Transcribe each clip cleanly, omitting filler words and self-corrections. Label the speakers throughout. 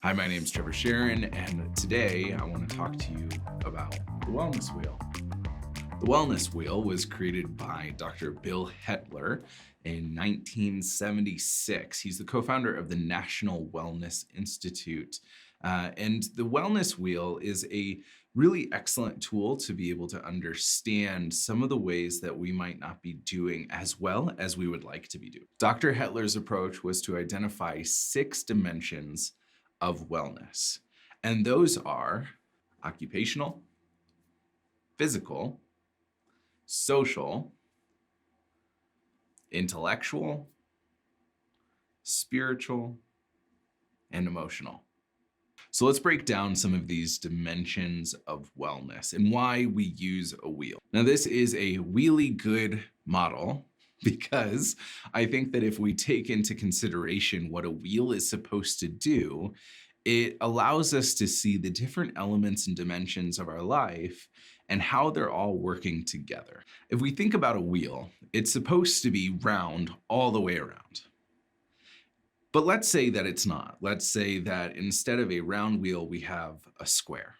Speaker 1: Hi, my name is Trever Shirin, and today I want to talk to you about the wellness wheel. The wellness wheel was created by Dr. Bill Hetler in 1976. He's the co founder of the National Wellness Institute. And the wellness wheel is a really excellent tool to be able to understand some of the ways that we might not be doing as well as we would like to be doing. Dr. Hetler's approach was to identify 6 dimensions of wellness, and those are occupational, physical, social, intellectual, spiritual, and emotional. So let's break down some of these dimensions of wellness and why we use a wheel. Now, this is a really good model because I think that if we take into consideration what a wheel is supposed to do, it allows us to see the different elements and dimensions of our life and how they're all working together. If we think about a wheel, it's supposed to be round all the way around. But let's say that it's not. Let's say that instead of a round wheel, we have a square.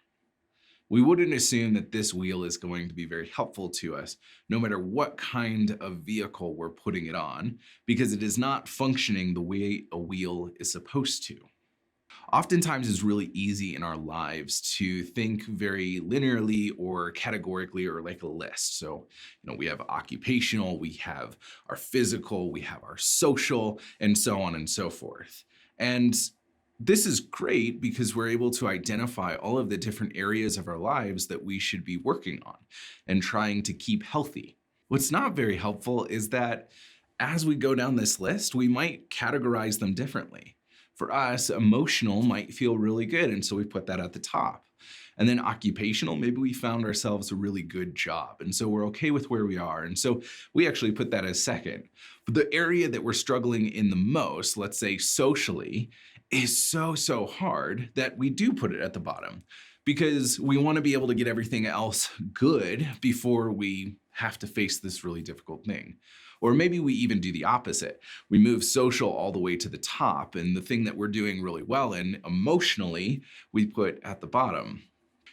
Speaker 1: We wouldn't assume that this wheel is going to be very helpful to us, no matter what kind of vehicle we're putting it on, because it is not functioning the way a wheel is supposed to. Oftentimes, it's really easy in our lives to think very linearly or categorically or like a list. So, we have occupational, we have our physical, we have our social, and so on and so forth. And this is great because we're able to identify all of the different areas of our lives that we should be working on and trying to keep healthy. What's not very helpful is that as we go down this list, we might categorize them differently. For us, emotional might feel really good, and so we put that at the top. And then occupational, maybe we found ourselves a really good job, and so we're okay with where we are, and so we actually put that as second. But the area that we're struggling in the most, let's say socially, is so hard that we do put it at the bottom because we want to be able to get everything else good before we have to face this really difficult thing. Or maybe we even do the opposite. We move social all the way to the top, and the thing that we're doing really well in emotionally, we put at the bottom.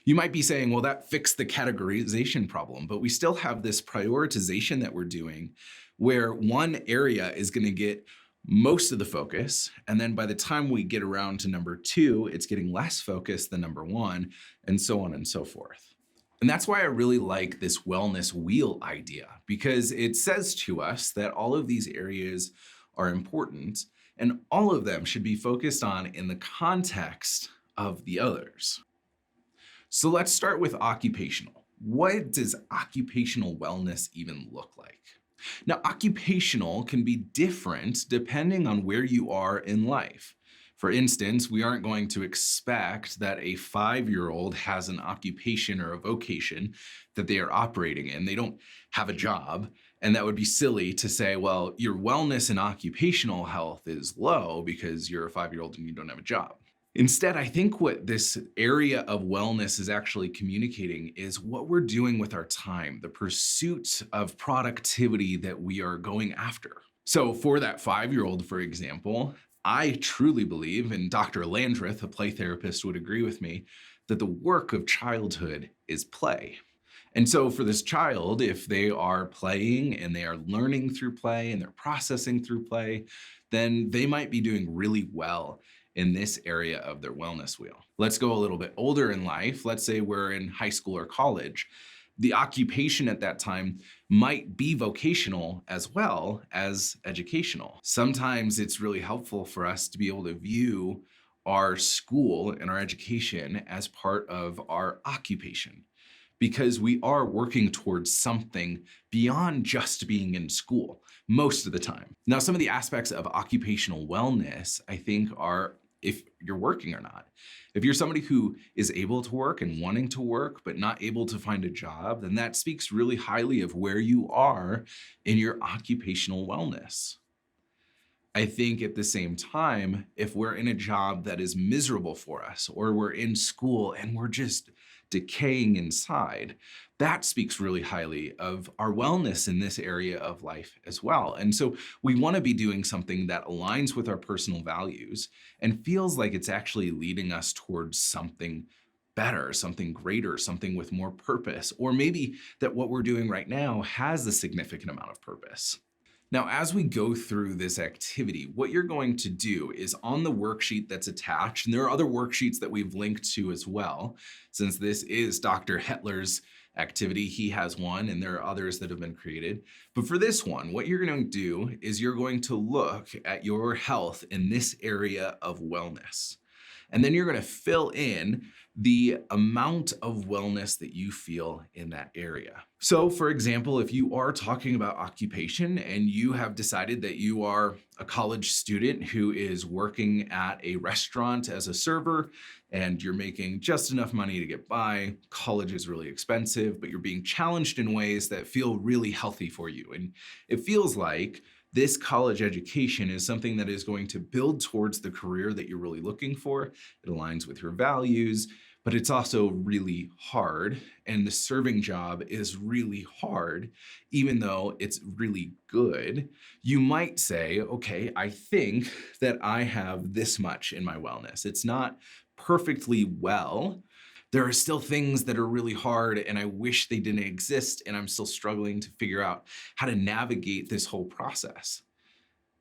Speaker 1: You might be saying, well, that fixed the categorization problem, but we still have this prioritization that we're doing where one area is going to get most of the focus. And then by the time we get around to number 2, it's getting less focus than number 1, and so on and so forth. And that's why I really like this wellness wheel idea, because it says to us that all of these areas are important and all of them should be focused on in the context of the others. So let's start with occupational. What does occupational wellness even look like? Now, occupational can be different depending on where you are in life. For instance, we aren't going to expect that a 5-year-old has an occupation or a vocation that they are operating in. They don't have a job. And that would be silly to say, well, your wellness and occupational health is low because you're a 5-year-old and you don't have a job. Instead, I think what this area of wellness is actually communicating is what we're doing with our time, the pursuit of productivity that we are going after. So for that 5-year-old, for example, I truly believe, and Dr. Landreth, a play therapist, would agree with me, that the work of childhood is play. And so for this child, if they are playing and they are learning through play and they're processing through play, then they might be doing really well in this area of their wellness wheel. Let's go a little bit older in life. Let's say we're in high school or college. The occupation at that time might be vocational as well as educational. Sometimes it's really helpful for us to be able to view our school and our education as part of our occupation, because we are working towards something beyond just being in school most of the time. Now, some of the aspects of occupational wellness, I think, are if you're working or not. If you're somebody who is able to work and wanting to work, but not able to find a job, then that speaks really highly of where you are in your occupational wellness. I think at the same time, if we're in a job that is miserable for us, or we're in school and we're just decaying inside, that speaks really highly of our wellness in this area of life as well. And so we want to be doing something that aligns with our personal values and feels like it's actually leading us towards something better, something greater, something with more purpose, or maybe that what we're doing right now has a significant amount of purpose. Now, as we go through this activity, what you're going to do is on the worksheet that's attached, and there are other worksheets that we've linked to as well, since this is Dr. Hetler's activity, he has one, and there are others that have been created. But for this one, what you're going to do is you're going to look at your health in this area of wellness. And then you're going to fill in the amount of wellness that you feel in that area. So, for example, if you are talking about occupation and you have decided that you are a college student who is working at a restaurant as a server and you're making just enough money to get by, college is really expensive, but you're being challenged in ways that feel really healthy for you. And it feels like this college education is something that is going to build towards the career that you're really looking for. It aligns with your values, but it's also really hard. And the serving job is really hard, even though it's really good. You might say, okay, I think that I have this much in my wellness. It's not perfectly well. There are still things that are really hard and I wish they didn't exist, and I'm still struggling to figure out how to navigate this whole process.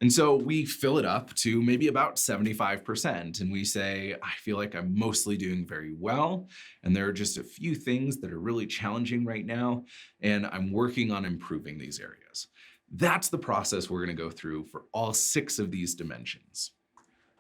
Speaker 1: And so we fill it up to maybe about 75%, and we say, I feel like I'm mostly doing very well, and there are just a few things that are really challenging right now, and I'm working on improving these areas. That's the process we're going to go through for all 6 of these dimensions.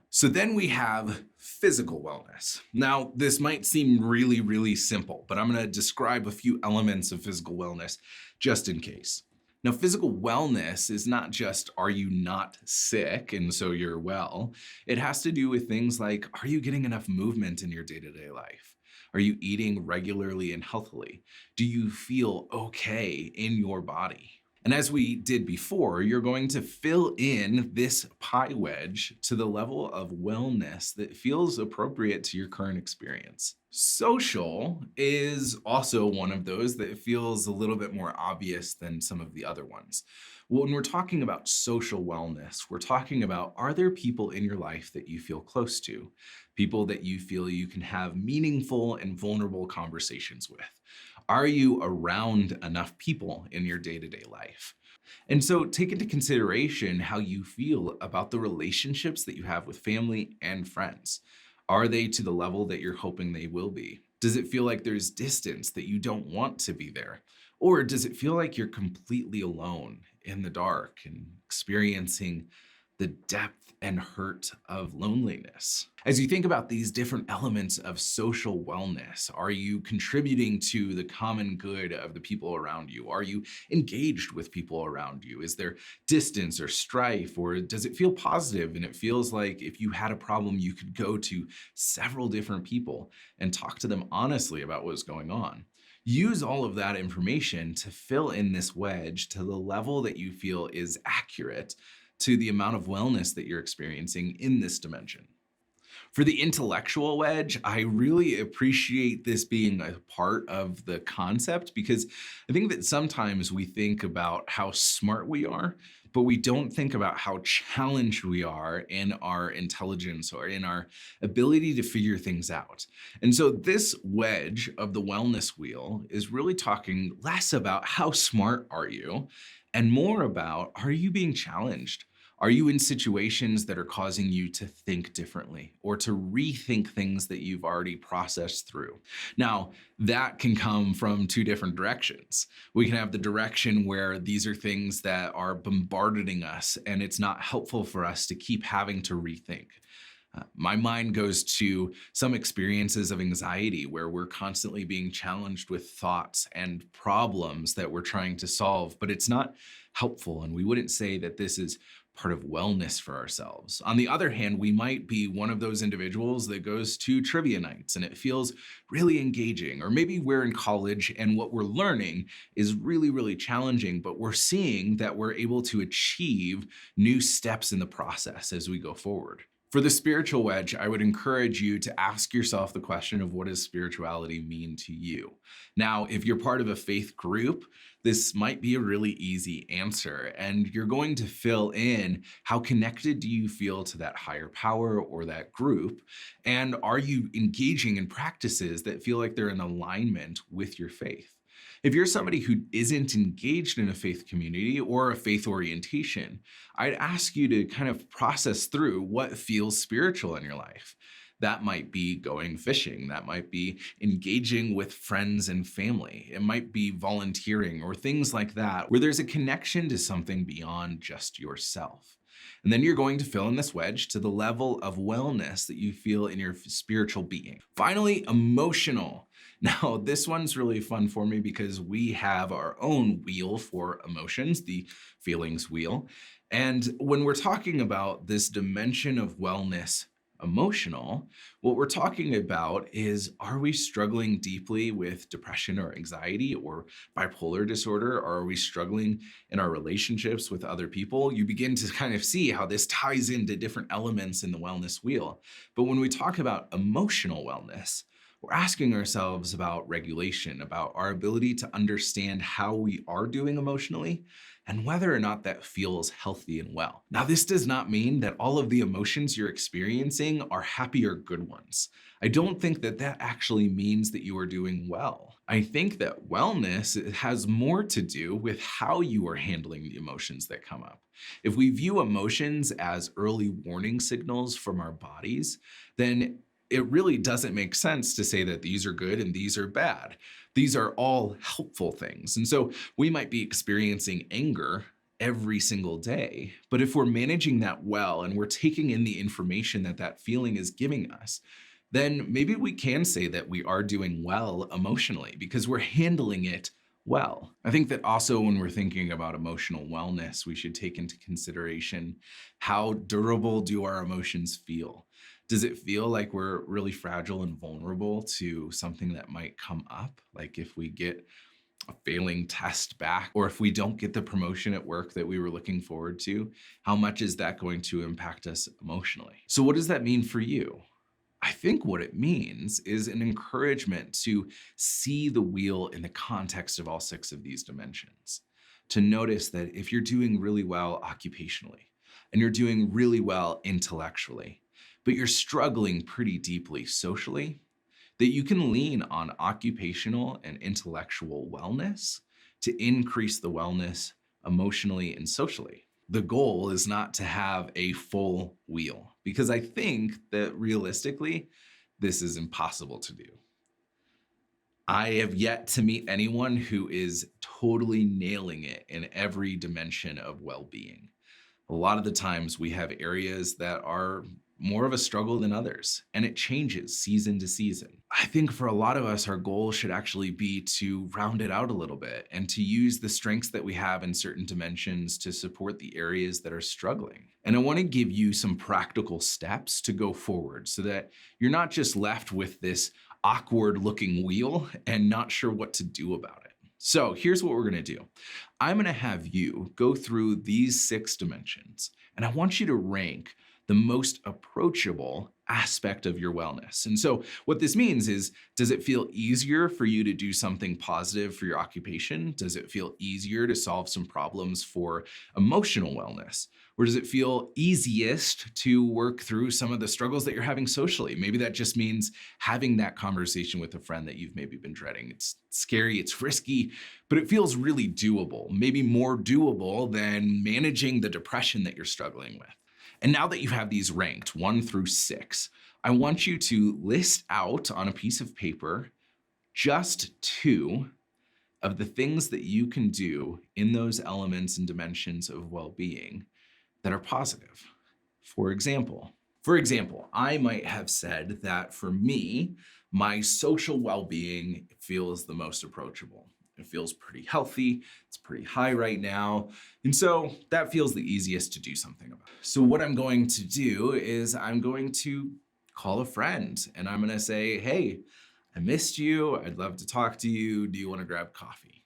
Speaker 1: So then we have physical wellness. Now, this might seem really, really simple, but I'm going to describe a few elements of physical wellness just in case. Now, physical wellness is not just, are you not sick and so you're well? It has to do with things like, are you getting enough movement in your day-to-day life? Are you eating regularly and healthily? Do you feel okay in your body? And as we did before, you're going to fill in this pie wedge to the level of wellness that feels appropriate to your current experience. Social is also one of those that feels a little bit more obvious than some of the other ones. When we're talking about social wellness, we're talking about, are there people in your life that you feel close to? People that you feel you can have meaningful and vulnerable conversations with? Are you around enough people in your day-to-day life? And so take into consideration how you feel about the relationships that you have with family and friends. Are they to the level that you're hoping they will be? Does it feel like there's distance that you don't want to be there? Or does it feel like you're completely alone in the dark and experiencing the depth and hurt of loneliness? As you think about these different elements of social wellness, are you contributing to the common good of the people around you? Are you engaged with people around you? Is there distance or strife, or does it feel positive and it feels like if you had a problem, you could go to several different people and talk to them honestly about what's going on? Use all of that information to fill in this wedge to the level that you feel is accurate to the amount of wellness that you're experiencing in this dimension. For the intellectual wedge, I really appreciate this being a part of the concept, because I think that sometimes we think about how smart we are, but we don't think about how challenged we are in our intelligence or in our ability to figure things out. And so this wedge of the wellness wheel is really talking less about how smart are you and more about, are you being challenged? Are you in situations that are causing you to think differently or to rethink things that you've already processed through? Now, that can come from 2 different directions. We can have the direction where these are things that are bombarding us and it's not helpful for us to keep having to rethink. My mind goes to some experiences of anxiety where we're constantly being challenged with thoughts and problems that we're trying to solve, but it's not helpful. And we wouldn't say that this is part of wellness for ourselves. On the other hand, we might be one of those individuals that goes to trivia nights and it feels really engaging. Or maybe we're in college and what we're learning is really, really challenging, but we're seeing that we're able to achieve new steps in the process as we go forward. For the spiritual wedge, I would encourage you to ask yourself the question of, what does spirituality mean to you? Now, if you're part of a faith group, this might be a really easy answer, and you're going to fill in how connected do you feel to that higher power or that group, and are you engaging in practices that feel like they're in alignment with your faith? If you're somebody who isn't engaged in a faith community or a faith orientation, I'd ask you to kind of process through what feels spiritual in your life. That might be going fishing. That might be engaging with friends and family. It might be volunteering or things like that, where there's a connection to something beyond just yourself. And then you're going to fill in this wedge to the level of wellness that you feel in your spiritual being. Finally, emotional. Now, this one's really fun for me because we have our own wheel for emotions, the feelings wheel. And when we're talking about this dimension of wellness, emotional, what we're talking about is, are we struggling deeply with depression or anxiety or bipolar disorder? Or are we struggling in our relationships with other people? You begin to kind of see how this ties into different elements in the wellness wheel. But when we talk about emotional wellness, we're asking ourselves about regulation, about our ability to understand how we are doing emotionally and whether or not that feels healthy and well. Now, this does not mean that all of the emotions you're experiencing are happy or good ones. I don't think that that actually means that you are doing well. I think that wellness has more to do with how you are handling the emotions that come up. If we view emotions as early warning signals from our bodies, then it really doesn't make sense to say that these are good and these are bad. These are all helpful things. And so we might be experiencing anger every single day, but if we're managing that well and we're taking in the information that that feeling is giving us, then maybe we can say that we are doing well emotionally because we're handling it well. I think that also when we're thinking about emotional wellness, we should take into consideration, how durable do our emotions feel? Does it feel like we're really fragile and vulnerable to something that might come up? Like if we get a failing test back, or if we don't get the promotion at work that we were looking forward to, how much is that going to impact us emotionally? So what does that mean for you? I think what it means is an encouragement to see the wheel in the context of all 6 of these dimensions. To notice that if you're doing really well occupationally, and you're doing really well intellectually, but you're struggling pretty deeply socially, that you can lean on occupational and intellectual wellness to increase the wellness emotionally and socially. The goal is not to have a full wheel, because I think that realistically, this is impossible to do. I have yet to meet anyone who is totally nailing it in every dimension of well-being. A lot of the times we have areas that are more of a struggle than others, and it changes season to season. I think for a lot of us, our goal should actually be to round it out a little bit and to use the strengths that we have in certain dimensions to support the areas that are struggling. And I want to give you some practical steps to go forward so that you're not just left with this awkward looking wheel and not sure what to do about it. So here's what we're going to do. I'm going to have you go through these 6 dimensions, and I want you to rank the most approachable aspect of your wellness. And so what this means is, does it feel easier for you to do something positive for your occupation? Does it feel easier to solve some problems for emotional wellness? Or does it feel easiest to work through some of the struggles that you're having socially? Maybe that just means having that conversation with a friend that you've maybe been dreading. It's scary, it's risky, but it feels really doable, maybe more doable than managing the depression that you're struggling with. And now that you have these ranked 1 through 6, I want you to list out on a piece of paper just 2 of the things that you can do in those elements and dimensions of well-being that are positive. For example, I might have said that for me, my social well-being feels the most approachable. It feels pretty healthy. It's pretty high right now. And so that feels the easiest to do something about. So what I'm going to do is I'm going to call a friend and I'm going to say, hey, I missed you. I'd love to talk to you. Do you want to grab coffee?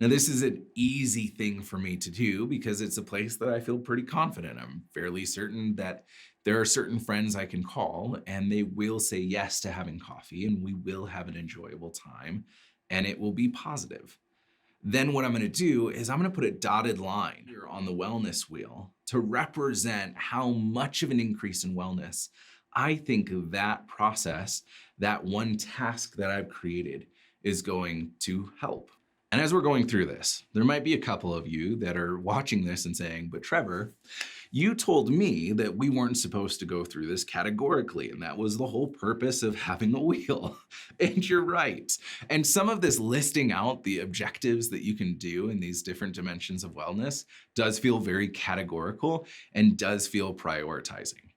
Speaker 1: Now, this is an easy thing for me to do because it's a place that I feel pretty confident. I'm fairly certain that there are certain friends I can call and they will say yes to having coffee and we will have an enjoyable time and it will be positive. Then what I'm going to do is I'm going to put a dotted line here on the wellness wheel to represent how much of an increase in wellness I think that process, that one task that I've created is going to help. And as we're going through this, there might be a couple of you that are watching this and saying, but Trevor, you told me that we weren't supposed to go through this categorically, and that was the whole purpose of having a wheel. And you're right. And some of this listing out the objectives that you can do in these different dimensions of wellness does feel very categorical and does feel prioritizing.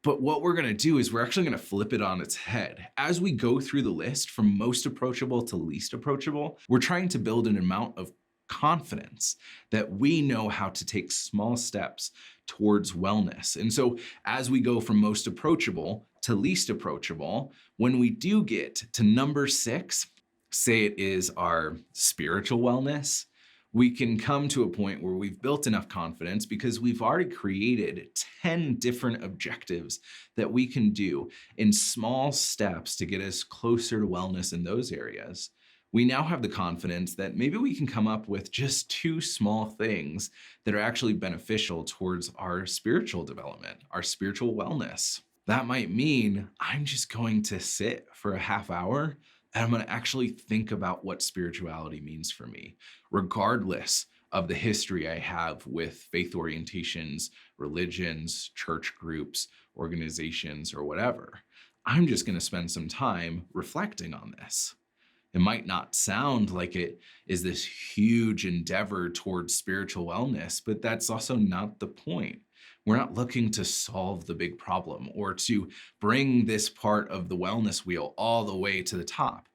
Speaker 1: But what we're going to do is we're actually going to flip it on its head. As we go through the list from most approachable to least approachable, we're trying to build an amount of confidence that we know how to take small steps towards wellness. And so as we go from most approachable to least approachable, when we do get to number 6, say it is our spiritual wellness, we can come to a point where we've built enough confidence because we've already created 10 different objectives that we can do in small steps to get us closer to wellness in those areas. We now have the confidence that maybe we can come up with just 2 small things that are actually beneficial towards our spiritual development, our spiritual wellness. That might mean I'm just going to sit for a half hour and I'm going to actually think about what spirituality means for me, regardless of the history I have with faith orientations, religions, church groups, organizations, or whatever. I'm just going to spend some time reflecting on this. It might not sound like it is this huge endeavor towards spiritual wellness, but that's also not the point. We're not looking to solve the big problem or to bring this part of the wellness wheel all the way to the top.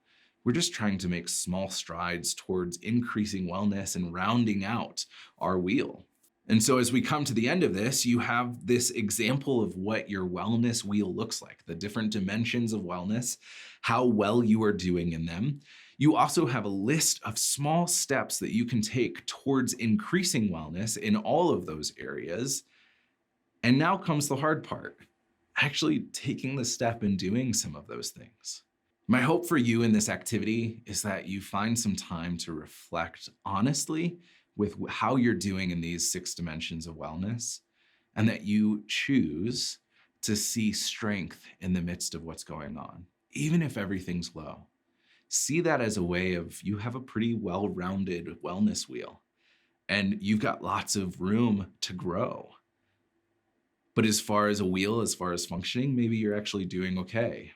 Speaker 1: We're just trying to make small strides towards increasing wellness and rounding out our wheel. And so as we come to the end of this, you have this example of what your wellness wheel looks like, the different dimensions of wellness, how well you are doing in them. You also have a list of small steps that you can take towards increasing wellness in all of those areas. And now comes the hard part, actually taking the step and doing some of those things. My hope for you in this activity is that you find some time to reflect honestly with how you're doing in these 6 dimensions of wellness, and that you choose to see strength in the midst of what's going on, even if everything's low. See that as a way of you have a pretty well-rounded wellness wheel, and you've got lots of room to grow. But as far as a wheel, as far as functioning, maybe you're actually doing okay.